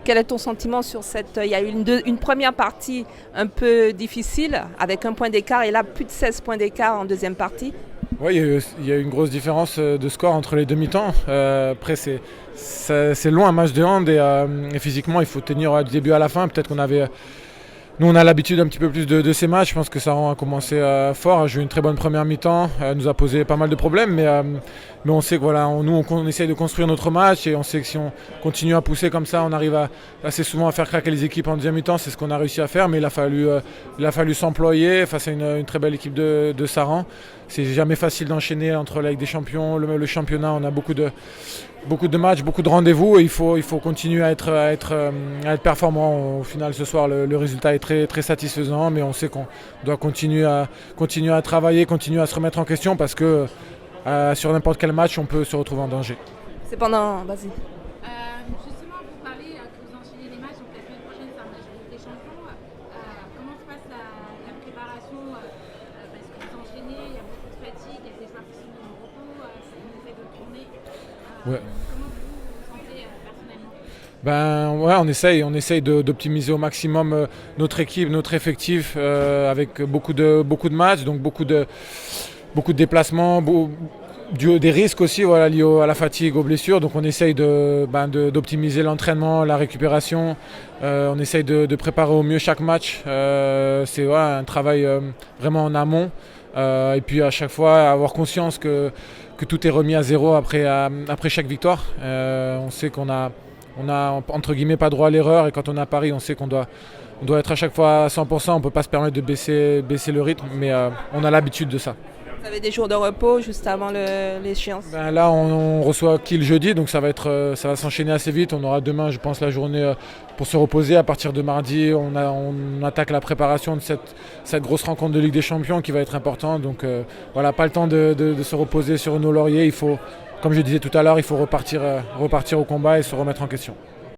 Quel est ton sentiment sur cette... Il y a eu une première partie un peu difficile, avec un point d'écart, et là, plus de 16 points d'écart en deuxième partie. Oui, il y a eu une grosse différence de score entre les deux mi-temps. Après, c'est long un match de hand et physiquement, il faut tenir du début à la fin. Peut-être qu'on avait... Nous, on a l'habitude un petit peu plus de ces matchs. Je pense que Saran a commencé fort, a joué une très bonne première mi-temps, nous a posé pas mal de problèmes. Mais on sait que voilà, on essaye de construire notre match et on sait que si on continue à pousser comme ça, on arrive assez souvent à faire craquer les équipes en deuxième mi-temps. C'est ce qu'on a réussi à faire, mais il a fallu s'employer face à une très belle équipe de Saran. C'est jamais facile d'enchaîner entre la Ligue des Champions, le championnat. On a beaucoup de matchs, beaucoup de rendez-vous et il faut continuer à être performant. Au final, ce soir, le résultat est très, très satisfaisant, mais on sait qu'on doit continuer à travailler, continuer à se remettre en question parce que sur n'importe quel match, on peut se retrouver en danger. C'est pendant... Vas-y. Justement, vous parlez que vous enchaînez les matchs, donc la semaine prochaine c'est un match de Ligue des Champions. Comment se passe la préparation parce que vous enchaînez, il y a beaucoup de fatigue, il y a des joueurs qui sont en repos, on essaie de tourner. Ouais. Comment vous vous sentez personnellement? Ouais, on essaye d'optimiser au maximum notre équipe, notre effectif avec beaucoup de matchs, donc beaucoup de déplacements, des risques aussi voilà, liés à la fatigue, aux blessures. Donc on essaye d'optimiser l'entraînement, la récupération. On essaye de préparer au mieux chaque match. C'est un travail vraiment en amont. Et puis à chaque fois avoir conscience que tout est remis à zéro après chaque victoire. On sait qu'on a entre guillemets pas droit à l'erreur et quand on a Paris, on sait qu'on doit être à chaque fois à 100%. On ne peut pas se permettre de baisser le rythme, mais on a l'habitude de ça. Vous avez des jours de repos juste avant l'échéance. Là, on reçoit Kiel jeudi, donc ça va s'enchaîner assez vite. On aura demain, je pense, la journée pour se reposer. À partir de mardi, on attaque la préparation de cette grosse rencontre de Ligue des Champions qui va être importante. Donc voilà, pas le temps de se reposer sur nos lauriers. Il faut, comme je disais tout à l'heure, il faut repartir au combat et se remettre en question.